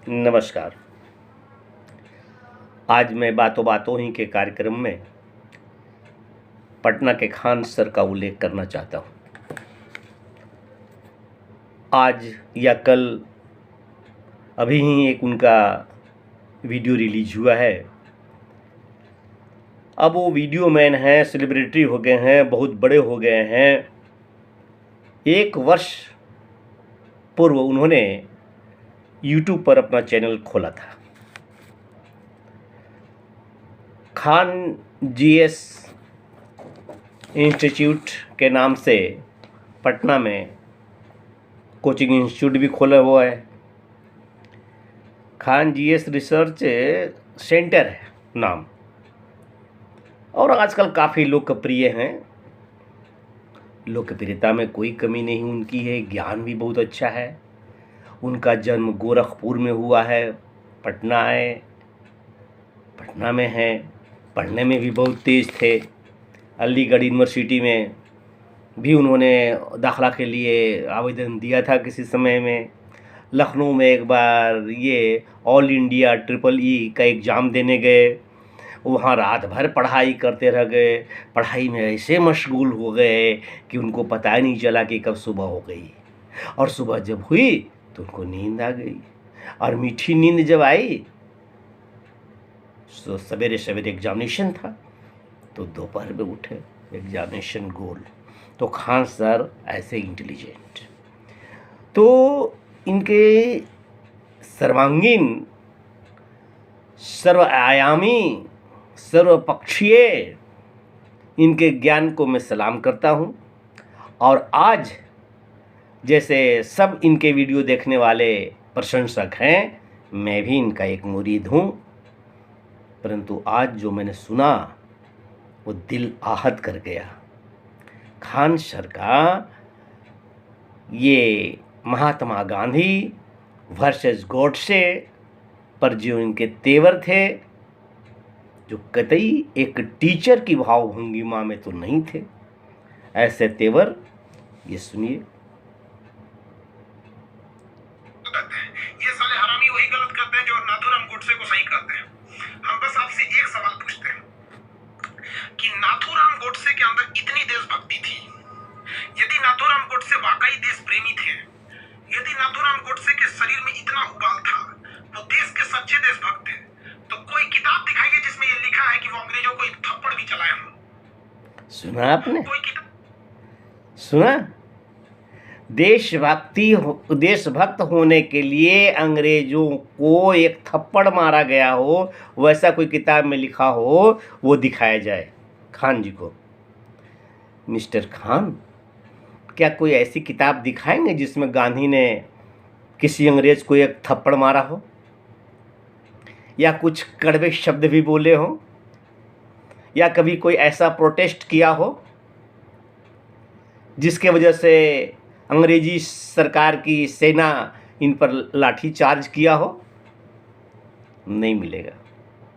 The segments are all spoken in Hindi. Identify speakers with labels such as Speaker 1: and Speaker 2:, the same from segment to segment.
Speaker 1: नमस्कार। आज मैं बातों बातों ही के कार्यक्रम में पटना के खान सर का उल्लेख करना चाहता हूँ। आज या कल अभी ही एक उनका वीडियो रिलीज हुआ है। अब वो वीडियो मैन हैं, सेलिब्रिटी हो गए हैं, बहुत बड़े हो गए हैं। 1 वर्ष पूर्व उन्होंने यूट्यूब पर अपना चैनल खोला था। खान जीएस इंस्टीट्यूट के नाम से पटना में कोचिंग इंस्टीट्यूट भी खोला हुआ है। खान जीएस रिसर्च सेंटर है नाम, और आजकल काफ़ी लोकप्रिय हैं। लोकप्रियता में कोई कमी नहीं उनकी है, ज्ञान भी बहुत अच्छा है। उनका जन्म गोरखपुर में हुआ है, पटना में है। पढ़ने में भी बहुत तेज़ थे। अलीगढ़ यूनिवर्सिटी में भी उन्होंने दाखिला के लिए आवेदन दिया था किसी समय में। लखनऊ में एक बार ये ऑल इंडिया EEE का एग्ज़ाम देने गए। वहाँ रात भर पढ़ाई करते रह गए। पढ़ाई में ऐसे मशगूल हो गए कि उनको पता ही नहीं चला कि कब सुबह हो गई। और सुबह जब हुई तो उनको नींद आ गई, और मीठी नींद जब आई तो सवेरे सवेरे एग्जामिनेशन था, तो दोपहर में उठे, एग्जामिनेशन गोल। तो खान सर ऐसे इंटेलिजेंट, तो इनके सर्वांगीण, सर्वआयामी, सर्वपक्षीय इनके ज्ञान को मैं सलाम करता हूँ। और आज जैसे सब इनके वीडियो देखने वाले प्रशंसक हैं, मैं भी इनका एक मुरीद हूँ। परंतु आज जो मैंने सुना वो दिल आहत कर गया। खान सर का ये महात्मा गांधी वर्सेस गॉडसे पर जो इनके तेवर थे, जो कतई एक टीचर की भावभंगिमा में तो नहीं थे, ऐसे तेवर ये सुनिए।
Speaker 2: ये साले हरामी वही गलत करते हैं जो नाथूराम गोडसे को सही करते हैं। हम बस आपसे एक सवाल पूछते हैं कि नाथूराम गोडसे के अंदर इतनी देशभक्ति थी, यदि नाथूराम गोडसे वाकई देश प्रेमी थे, यदि नाथूराम गोडसे के शरीर में इतना उबाल था, वो देश के सच्चे देशभक्त थे, तो कोई किताब दिखाइए जिसमें ये लिखा है कि वो अंग्रेजों को एक थप्पड़ भी चलाए हों।
Speaker 1: सुना आपने?
Speaker 2: कोई किताब
Speaker 1: सुना? देशभक्त होने के लिए अंग्रेजों को एक थप्पड़ मारा गया हो, वैसा कोई किताब में लिखा हो, वो दिखाया जाए खान जी को। मिस्टर खान, क्या कोई ऐसी किताब दिखाएंगे जिसमें गांधी ने किसी अंग्रेज को एक थप्पड़ मारा हो, या कुछ कड़वे शब्द भी बोले हों, या कभी कोई ऐसा प्रोटेस्ट किया हो जिसके वजह से अंग्रेजी सरकार की सेना इन पर लाठी चार्ज किया हो? नहीं मिलेगा।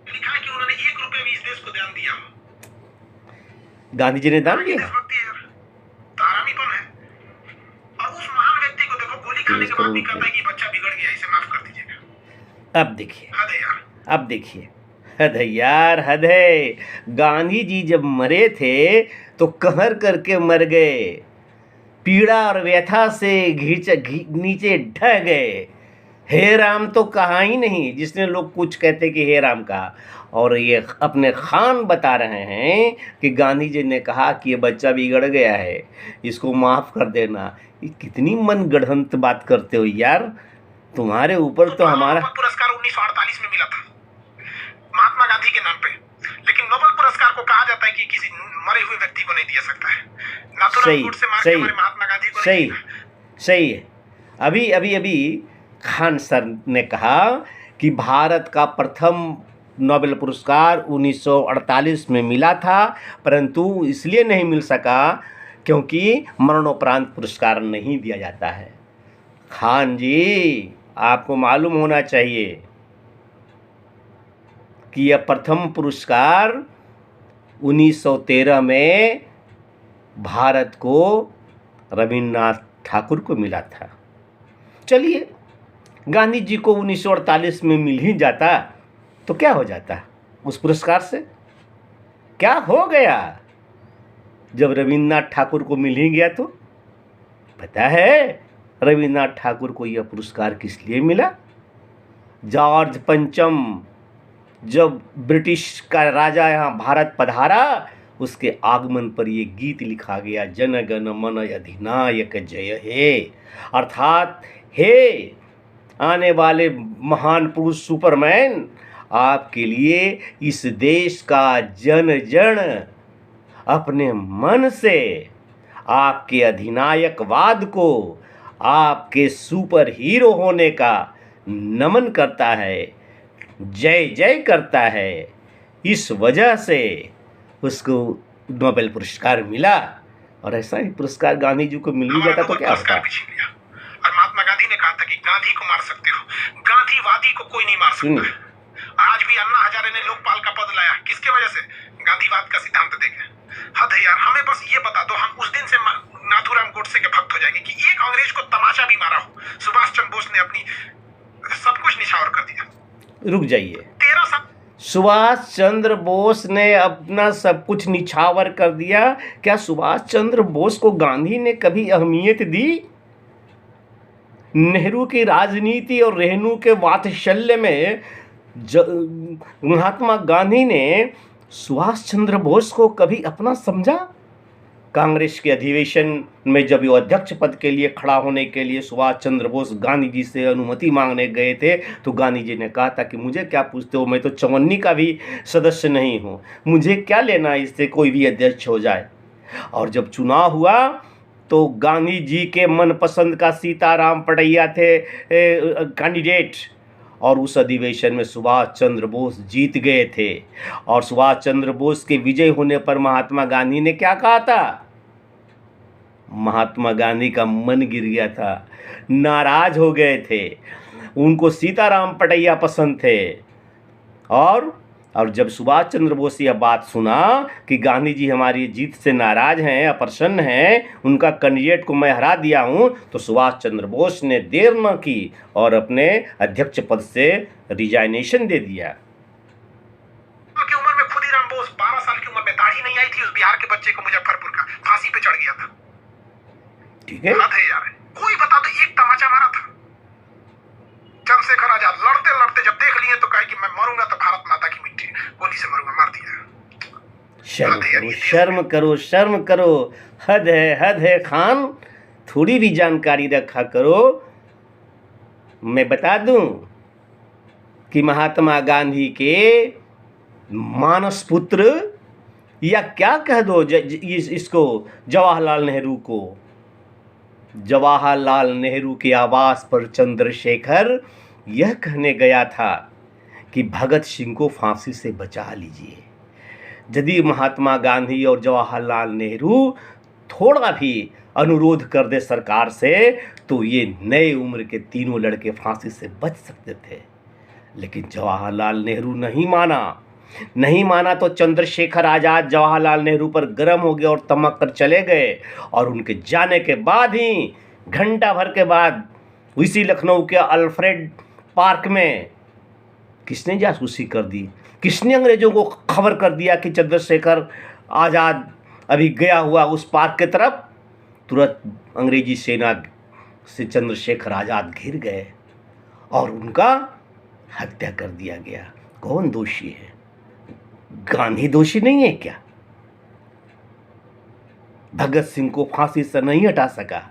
Speaker 2: लिखा है कि उन्होंने 1 रुपए भी इस देश को दान दिया हो।
Speaker 1: गांधी जी ने दान दिया?
Speaker 2: देशभक्ति है, तारामीपन है। और उस महान व्यक्ति को देखो, गोली खाने के बाद भी कहता है कि बच्चा बिगड़ गया, इसे माफ कर दीजिएगा।
Speaker 1: अब देखिए,
Speaker 2: हद है यार।
Speaker 1: अब देखिए, हद है यार, हद है। गांधी जी जब मरे थे तो कहर करके मर गए, पीड़ा और व्यथा से नीचे ढह गए। हे राम तो कहा ही नहीं, जिसने लोग कुछ कहते कि हे राम का। और ये अपने खान बता रहे हैं कि गांधी जी ने कहा कि ये बच्चा बिगड़ गया है, इसको माफ़ कर देना। ये कितनी मनगढ़ंत बात करते हो यार, तुम्हारे ऊपर तो हमारा
Speaker 2: पुरस्कार 1948 में मिला था महात्मा गांधी के नाम पे, लेकिन नोबेल पुरस्कार को कहा जाता है कि किसी मरे हुए व्यक्ति को नहीं दिया सकता है। नाथूराम गोडसे मार के हमारे महात्मा गांधी को नहीं दिया।
Speaker 1: सही है। अभी खान सर ने कहा कि भारत का प्रथम नोबेल पुरस्कार 1948 में मिला था, परंतु इसलिए नहीं मिल सका क्योंकि मरणोपरांत पुरस्कार नहीं दिया जाता है। खान जी, आपको मालूम होना चाहिए कि यह प्रथम पुरस्कार 1913 में भारत को रविन्द्रनाथ ठाकुर को मिला था। चलिए, गांधी जी को 1948 में मिल ही जाता तो क्या हो जाता उस पुरस्कार से? क्या हो गया जब रविन्द्रनाथ ठाकुर को मिल ही गया? तो पता है रविन्द्रनाथ ठाकुर को यह पुरस्कार किस लिए मिला? जॉर्ज पंचम जब ब्रिटिश का राजा यहाँ भारत पधारा, उसके आगमन पर ये गीत लिखा गया, जन गण मन अधिनायक जय हे। अर्थात हे आने वाले महान पुरुष सुपरमैन, आपके लिए इस देश का जन जन अपने मन से आपके अधिनायकवाद को, आपके सुपर हीरो होने का नमन करता है, जय जय करता है। इस वजह से उसको नोबेल पुरस्कार मिला। और ऐसा ही पुरस्कार गांधी जी को मिल ही जाता तो क्या होता?
Speaker 2: और महात्मा गांधी ने कहा था कि गांधी को मार सकते हो, गांधीवादी को कोई नहीं मार सकता। आज भी अन्ना हजारे ने लोकपाल का पद लाया, किसके वजह से? गांधीवाद का सिद्धांत देके। हद है यार, हमें बस ये बता दो, हम उस दिन से नाथूराम गोडसे के भक्त हो जाएंगे कि एक अंग्रेज को तमाशा भी मारा हो। सुभाष चंद्र बोस ने अपनी सब कुछ निछावर कर दिया।
Speaker 1: रुक जाइए,
Speaker 2: 13 साल
Speaker 1: सुभाष चंद्र बोस ने अपना सब कुछ निछावर कर दिया? क्या सुभाष चंद्र बोस को गांधी ने कभी अहमियत दी? नेहरू की राजनीति और नेहरू के वात्सल्य में महात्मा गांधी ने सुभाष चंद्र बोस को कभी अपना समझा? कांग्रेस के अधिवेशन में जब वो अध्यक्ष पद के लिए खड़ा होने के लिए सुभाष चंद्र बोस गांधी जी से अनुमति मांगने गए थे, तो गांधी जी ने कहा था कि मुझे क्या पूछते हो, मैं तो 54 का भी सदस्य नहीं हूँ, मुझे क्या लेना इससे कोई भी अध्यक्ष हो जाए। और जब चुनाव हुआ तो गांधी जी के मनपसंद का सीताराम पटैया थे कैंडिडेट, और उस अधिवेशन में सुभाष चंद्र बोस जीत गए थे। और सुभाष चंद्र बोस के विजय होने पर महात्मा गांधी ने क्या कहा था? महात्मा गांधी का मन गिर गया था, नाराज हो गए थे, उनको सीताराम पटैया पसंद थे। और जब सुभाष चंद्र बोस यह बात सुना कि गांधी जी हमारी जीत से नाराज हैं, अप्रसन्न हैं, उनका कैंडिडेट को मैं हरा दिया हूं, तो सुभाष चंद्र बोस ने देर न की और अपने अध्यक्ष पद से रिजाइनेशन दे दिया।
Speaker 2: की उम्र में खुदीराम बोस 12 साल की उम्र में, दाढ़ी नहीं आई थी उस बिहार के बच्चे को, मुजफ्फरपुर का, फांसी पे चढ़ गया था।
Speaker 1: ठीक है
Speaker 2: यार, कोई बता दो एक तमाचा मारा था। चंद्रशेखर आजाद लड़ते लड़ते जब देख लिए तो कहे कि मैं मरूंगा तो भारत माता की मिट्टी गोली से मरूंगा, मार दिया।
Speaker 1: शर्म करो, शर्म करो, शर्म करो। हद है खान, थोड़ी भी जानकारी रखा करो। मैं बता दूं कि महात्मा गांधी के मानस पुत्र, या क्या कह दो इसको, जवाहरलाल नेहरू को, जवाहरलाल नेहरू के आवास पर चंद्रशेखर यह कहने गया था कि भगत सिंह को फांसी से बचा लीजिए। यदि महात्मा गांधी और जवाहरलाल नेहरू थोड़ा भी अनुरोध कर दे सरकार से, तो ये नए उम्र के तीनों लड़के फांसी से बच सकते थे। लेकिन जवाहरलाल नेहरू नहीं माना तो चंद्रशेखर आजाद जवाहरलाल नेहरू पर गर्म हो गए और तमक कर चले गए। और उनके जाने के बाद ही घंटा भर के बाद इसी लखनऊ के अल्फ्रेड पार्क में किसने जासूसी कर दी? किसने अंग्रेजों को खबर कर दिया कि चंद्रशेखर आजाद अभी गया हुआ उस पार्क की तरफ? तुरंत अंग्रेजी सेना से चंद्रशेखर आजाद घिर गए और उनका हत्या कर दिया गया। कौन दोषी है? गांधी दोषी नहीं है क्या? भगत सिंह को फांसी से नहीं हटा सका,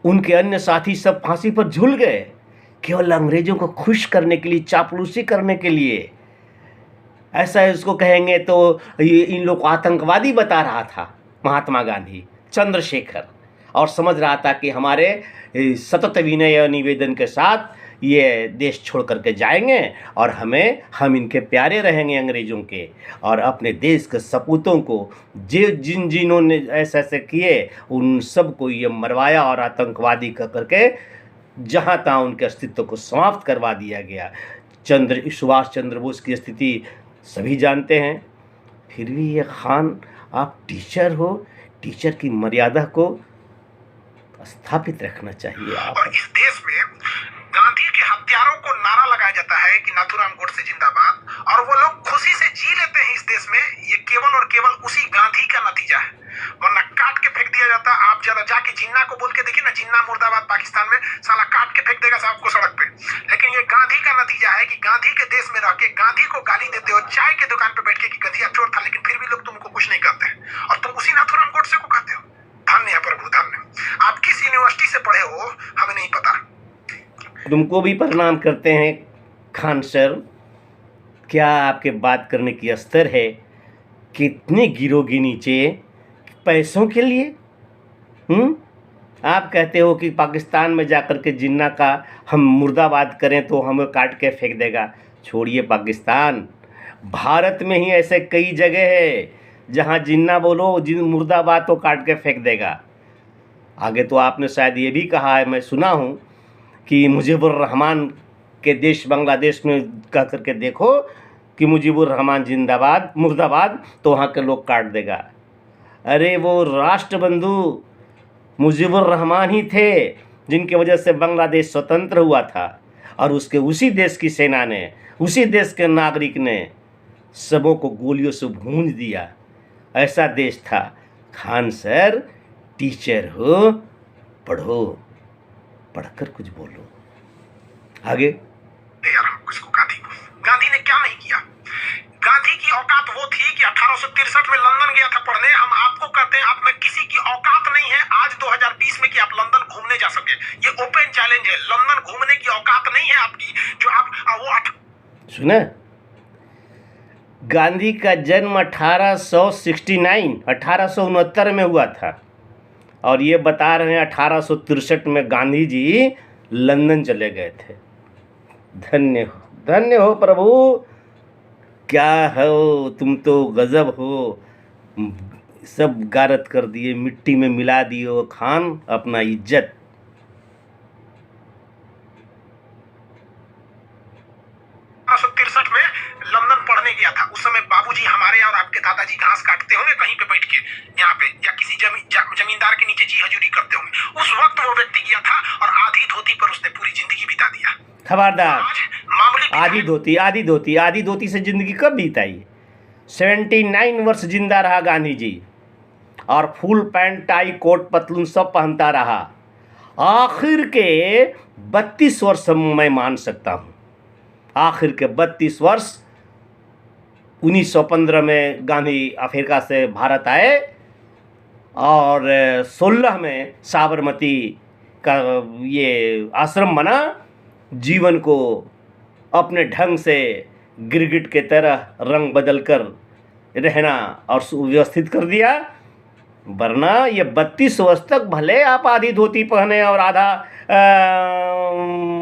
Speaker 1: उनके अन्य साथी सब फांसी पर झूल गए, केवल अंग्रेजों को खुश करने के लिए, चापलूसी करने के लिए। ऐसा इसको कहेंगे तो ये इन लोग को आतंकवादी बता रहा था महात्मा गांधी चंद्रशेखर, और समझ रहा था कि हमारे सतत विनय निवेदन के साथ ये देश छोड़ करके जाएंगे और हम इनके प्यारे रहेंगे अंग्रेज़ों के, और अपने देश के सपूतों को जिन्होंने ऐसे किए उन सब को ये मरवाया और आतंकवादी करके जहाँ तहाँ उनके अस्तित्व को समाप्त करवा दिया गया। सुभाष चंद्र बोस की स्थिति सभी जानते हैं। फिर भी ये खान, आप टीचर हो, टीचर की मर्यादा को स्थापित रखना चाहिए। आप
Speaker 2: और इस देश में साला काट के फेंक देगा साहब को सड़क पे। लेकिन ये गांधी का नतीजा है कि गांधी के देश में रह के गांधी को गाली देते हो, चाय के दुकान पे बैठ के कि गधिया चोर था, लेकिन फिर भी लोग तुमको कुछ नहीं कहते हैं और तुम उसी नाथूराम गोडसे को कहते हो। धन्य है प्रभु, धन्य। आप किस यूनिवर्सिटी से पढ़े हो हमें नहीं पता।
Speaker 1: तुमको भी प्रणाम करते हैं खान सर। क्या आपके बात करने की स्तर है? कितने गिरोगे नीचे पैसों के लिए? आप कहते हो कि पाकिस्तान में जाकर के जिन्ना का हम मुर्दाबाद करें तो हमें काट के फेंक देगा। छोड़िए पाकिस्तान, भारत में ही ऐसे कई जगह है जहां जिन्ना बोलो मुर्दाबाद तो काट के फेंक देगा। आगे तो आपने शायद ये भी कहा है, मैं सुना हूँ कि मुजीबुर रहमान के देश बांग्लादेश में कह करके देखो कि मुजीबुर रहमान जिंदाबाद मुर्दाबाद, तो वहाँ के लोग काट देगा। अरे वो राष्ट्रबंधु मुजीबुर रहमान ही थे जिनकी वजह से बांग्लादेश स्वतंत्र हुआ था, और उसके उसी देश की सेना ने, उसी देश के नागरिक ने सबों को गोलियों से भूंज दिया। ऐसा देश था। खान सर टीचर हो, पढ़ो, पढ़कर कुछ बोलो। आगे
Speaker 2: यार हम किसको गांधी ने क्या नहीं किया? गांधी की औकात वो थी कि 1863 में लंदन गया था पढ़ने। हम आपको कहते हैं आप में किसी की औकात नहीं है आज 2020 में कि आप लंदन घूमने जा सके। ये ओपन चैलेंज है, लंदन घूमने की औकात नहीं है आपकी। जो आप वो
Speaker 1: सुना, गांधी का जन्म 1869 में हुआ था, और ये बता रहे हैं 1863 में गांधी जी लंदन चले गए थे। धन्य हो, धन्य हो प्रभु। क्या हो तुम, तो गजब हो। सब गारत कर दिए, मिट्टी में मिला दियो खान अपना इज्जत।
Speaker 2: 1863 में लंदन पढ़ने गया था। उस समय बाबूजी हमारे और आपके दादाजी घास काटते होंगे कहीं पे बैठ के यहाँ पे, या किसी जमींदार के नीचे जी हजूरी करते होंगे। उस वक्त वो व्यक्ति गया था और आधी धोती पर उसने पूरी जिंदगी बिता दिया।
Speaker 1: खबरदार, आधी धोती से जिंदगी कब बीताई? 79 वर्ष जिंदा रहा गांधी जी, और फुल पैंट टाई कोट पतलून सब पहनता रहा। आखिर के 32 वर्ष मैं मान सकता हूँ। आखिर के 32 वर्ष। 1915 में गांधी अफ्रीका से भारत आए, और 16 में साबरमती का ये आश्रम बना। जीवन को अपने ढंग से गिरगिट के तरह रंग बदल कर रहना और सुव्यवस्थित कर दिया। वरना ये 32 वर्ष तक भले आप आधी धोती पहने और आधा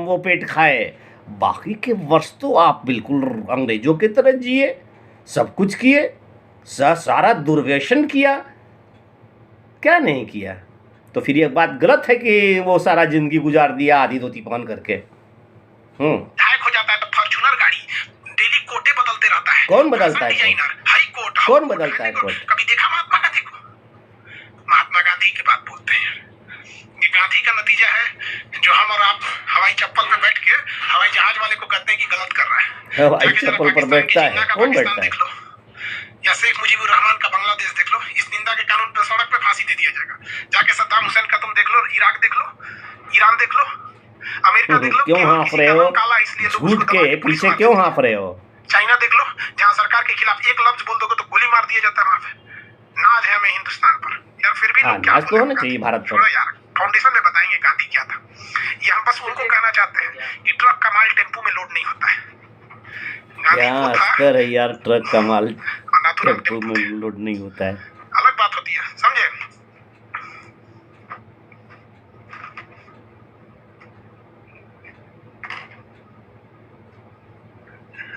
Speaker 1: वो पेट खाए, बाकी के वर्ष तो आप बिल्कुल अंग्रेजों की तरह जिए, सब कुछ किए, सारा दुर्व्यसन किया। क्या नहीं किया? तो फिर ये बात गलत है कि वो सारा जिंदगी गुजार दिया आधी धोती पहन करके।
Speaker 2: हो जाता है तो फॉर्च्यूनर गाड़ी डेली कोटे बदलते रहता है।
Speaker 1: कौन बदलता है?
Speaker 2: हाई कोर्ट
Speaker 1: कौन बदलता है कोट?
Speaker 2: कभी देखा महात्मा गांधी को? महात्मा गांधी की बात बोलते हैं। ये गांधी का नतीजा है जो हम और आप हवाई चप्पल पे बैठ के हवाई जहाज वाले को कहते हैं कि गलत कर रहा है।
Speaker 1: हवाई चप्पल पर बैठता है? कौन बैठता है?
Speaker 2: देख लो, या शेख मुजीबुर रहमान का बांग्लादेश देख लो। इस निंदा के कानून पे सड़क पे फांसी दे दिया जाएगा। जाके सद्दाम हुसैन का तुम देख लो, इराक देख लो, ईरान देख लो, अमेरिका देख लो।
Speaker 1: क्यों हाँफ रहे हो? झूठ के पीछे क्यों हाँफ रहे हो?
Speaker 2: चाइना देख लो, जहाँ सरकार के खिलाफ एक लफ्ज बोल दोगे तो गोली मार दिया जाता है। वहाँ पे नाज है हमें हिंदुस्तान पर। यार फिर भी लोग क्या
Speaker 1: नाज तो होना चाहिए भारत पर।
Speaker 2: यार फाउंडेशन में बताएंगे गांधी क्या था। ये हम बस उनको कहना चाहते हैं कि ट्रक का माल टेम्पो में लोड नहीं होता है।
Speaker 1: क्या अस्तर है यार, ट्रक का माल टेम्पो में लोड नहीं होता है।
Speaker 2: अलग बात होती है, समझे?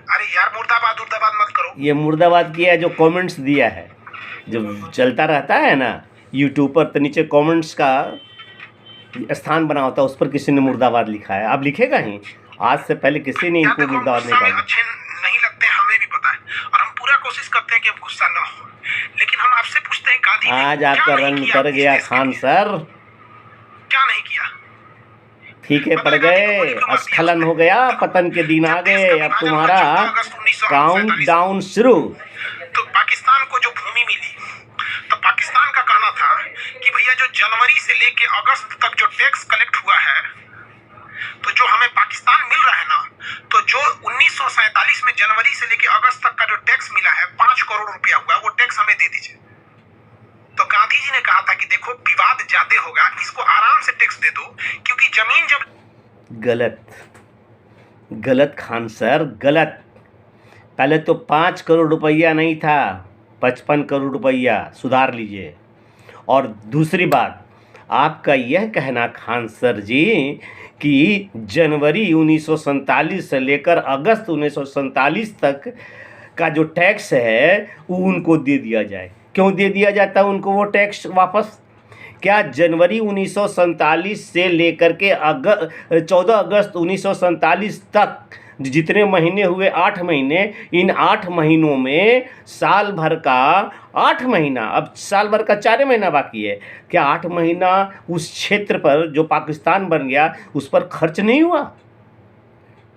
Speaker 2: अरे यार मुर्दाबाद मत करो।
Speaker 1: ये मुर्दाबाद किया जो कमेंट्स दिया है, जो चलता रहता है ना यूट्यूब पर, तो नीचे कमेंट्स का स्थान बना होता है, उस पर किसी ने मुर्दाबाद लिखा है। अब लिखेगा ही, आज से पहले किसी ने इनको मुर्दाबाद नहीं कहा।
Speaker 2: अच्छे नहीं लगते, हमें भी पता है, और हम पूरा कोशिश करते हैं कि अब गुस्सा ना हो। लेकिन हम आपसे पूछते हैं गांधी
Speaker 1: आज आपका रंग उतर गया खान सर।
Speaker 2: क्या नहीं किया?
Speaker 1: फीके पड़ गए, स्खलन हो गया, पतन के दिन आ गए। अब तुम्हारा काउंटडाउन शुरू।
Speaker 2: तो पाकिस्तान को जो भूमि मिली, तो पाकिस्तान का कहना था कि भैया जो जनवरी से लेके अगस्त तक जो टैक्स कलेक्ट हुआ है
Speaker 1: गलत, गलत खान सर, गलत। पहले तो 5 करोड़ रुपया नहीं था, 55 करोड़ रुपया, सुधार लीजिए। और दूसरी बात, आपका यह कहना खान सर जी कि जनवरी 1947 से लेकर अगस्त 1947 तक का जो टैक्स है वो उनको दे दिया जाए। क्यों दे दिया जाता है उनको वो टैक्स वापस? क्या जनवरी 1947 से लेकर के 14 अगस्त 1947 तक जितने महीने हुए, 8 महीने, इन 8 महीनों में साल भर का 8 महीना, अब साल भर का 4 महीना बाकी है, क्या 8 महीना उस क्षेत्र पर जो पाकिस्तान बन गया उस पर खर्च नहीं हुआ?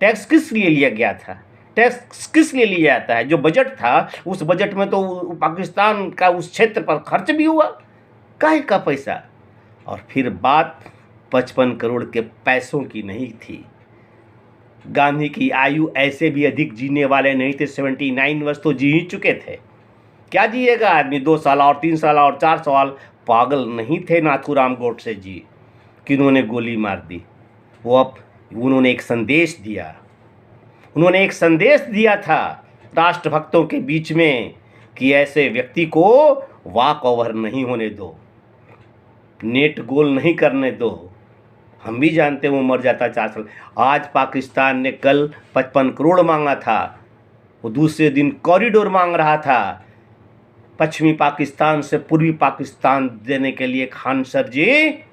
Speaker 1: टैक्स किस लिए लिया गया था? टैक्स किस लिए लिया जाता है? जो बजट था उस बजट में तो पाकिस्तान का उस क्षेत्र पर खर्च भी हुआ, काहे का पैसा? और फिर बात 55 करोड़ के पैसों की नहीं थी। गांधी की आयु ऐसे भी अधिक जीने वाले नहीं थे, 79 वर्ष तो जी ही चुके थे। क्या जिएगा आदमी 2 साल और 3 साल और 4 साल? पागल नहीं थे नाथूराम गोडसे जी कि उन्होंने गोली मार दी। उन्होंने एक संदेश दिया, उन्होंने एक संदेश दिया था राष्ट्रभक्तों के बीच में कि ऐसे व्यक्ति को वॉक ओवर नहीं होने दो, नेट गोल नहीं करने दो। हम भी जानते हैं वो मर जाता 4 साल। आज पाकिस्तान ने कल 55 करोड़ मांगा था, वो दूसरे दिन कॉरिडोर मांग रहा था पश्चिमी पाकिस्तान से पूर्वी पाकिस्तान देने के लिए खान सर जी।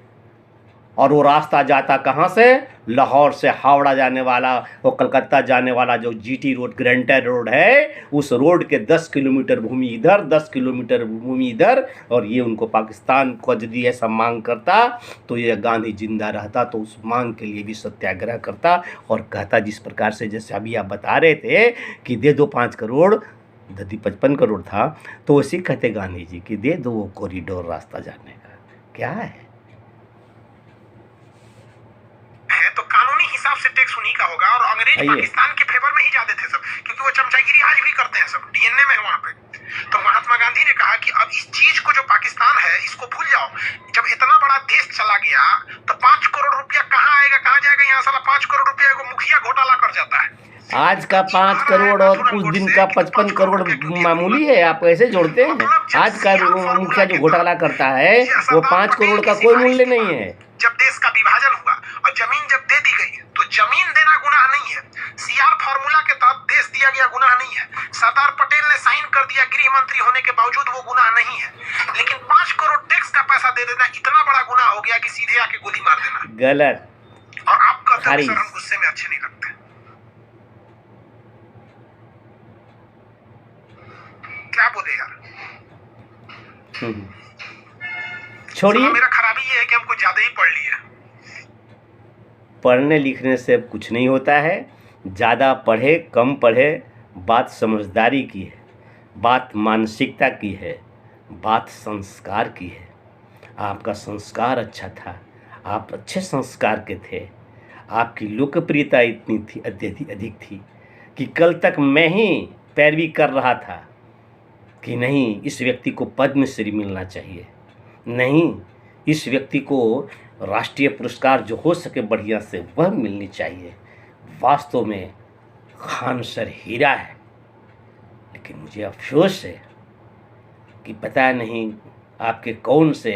Speaker 1: और वो रास्ता जाता कहाँ से? लाहौर से हावड़ा जाने वाला, वो कलकत्ता जाने वाला जो जीटी रोड, ग्रेंटर रोड है, उस रोड के 10 किलोमीटर भूमि इधर, 10 किलोमीटर भूमि इधर। और ये उनको पाकिस्तान को यदि ऐसा मांग करता तो ये गांधी जिंदा रहता तो उस मांग के लिए भी सत्याग्रह करता और कहता, जिस प्रकार से जैसे अभी आप बता रहे थे कि दे दो 5 करोड़, यदि 55 करोड़ था तो उसी कहते गांधी जी कि दे दो वो कॉरिडोर रास्ता जाने का। क्या है
Speaker 2: तो कानूनी हिसाब से टैक्स उन्हीं का होगा। और अंग्रेज पाकिस्तान के फेवर में ही जाते थे सब, क्योंकि वो चमचागिरी आज भी करते हैं, सब डीएनए में है वहां पे। तो महात्मा गांधी ने कहा कि अब इस चीज को, जो पाकिस्तान है, इसको भूल जाओ। जब इतना बड़ा देश चला गया तो 5 करोड़ रुपया कहाँ आएगा, कहाँ जाएगा? यहाँ साला 5 करोड़ रुपया को मुखिया घोटाला कर जाता है।
Speaker 1: आज का 5 करोड़ और उस दिन का 55 करोड़ मामूली है? आप कैसे जोड़ते हैं? आज का मुखिया जो घोटाला करता है वो 5 करोड़ का कोई मूल्य नहीं है।
Speaker 2: जब देश का विभाजन हुआ और जमीन जब दे दी गई तो जमीन देना गुनाह नहीं है। सीआर फार्मूला के तहत देश दिया गया गुनाह नहीं है। सरदार पटेल ने साइन कर दिया गृह मंत्री होने के बावजूद, वो गुनाह नहीं है। लेकिन 5 करोड़ टैक्स का पैसा दे देना इतना बड़ा गुनाह हो गया कि सीधे आके गोली मार देना
Speaker 1: गलत।
Speaker 2: और आप कहते हैं सर हम गुस्से में अच्छे नहीं लगते। क्या बोले यार?
Speaker 1: छोड़िए,
Speaker 2: मेरा खराबी ये है कि हमको ज्यादा ही पढ़ लिया।
Speaker 1: पढ़ने लिखने से अब कुछ नहीं होता है। ज़्यादा पढ़े कम पढ़े, बात समझदारी की है, बात मानसिकता की है, बात संस्कार की है। आपका संस्कार अच्छा था, आप अच्छे संस्कार के थे, आपकी लोकप्रियता इतनी थी, अधिक थी कि कल तक मैं ही पैरवी कर रहा था कि नहीं, इस व्यक्ति को पद्मश्री मिलना चाहिए, नहीं, इस व्यक्ति को राष्ट्रीय पुरस्कार जो हो सके बढ़िया से वह मिलनी चाहिए। वास्तव में खान सर हीरा है। लेकिन मुझे अफसोस है कि पता नहीं आपके कौन से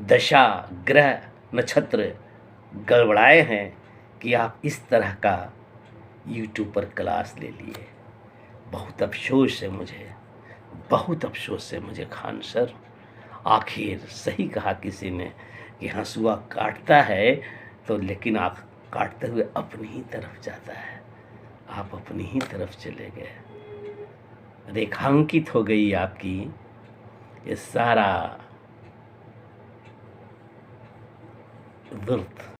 Speaker 1: दशा, ग्रह, नक्षत्र गड़बड़ाए हैं कि आप इस तरह का यूट्यूब पर क्लास ले लिए। बहुत अफसोस है मुझे, बहुत अफसोस है मुझे खान सर। आखिर सही कहा किसी ने कि हंसुआ काटता है तो, लेकिन आप काटते हुए अपनी ही तरफ जाता है। आप अपनी ही तरफ चले गए, रेखांकित हो गई आपकी ये सारा दुर्द।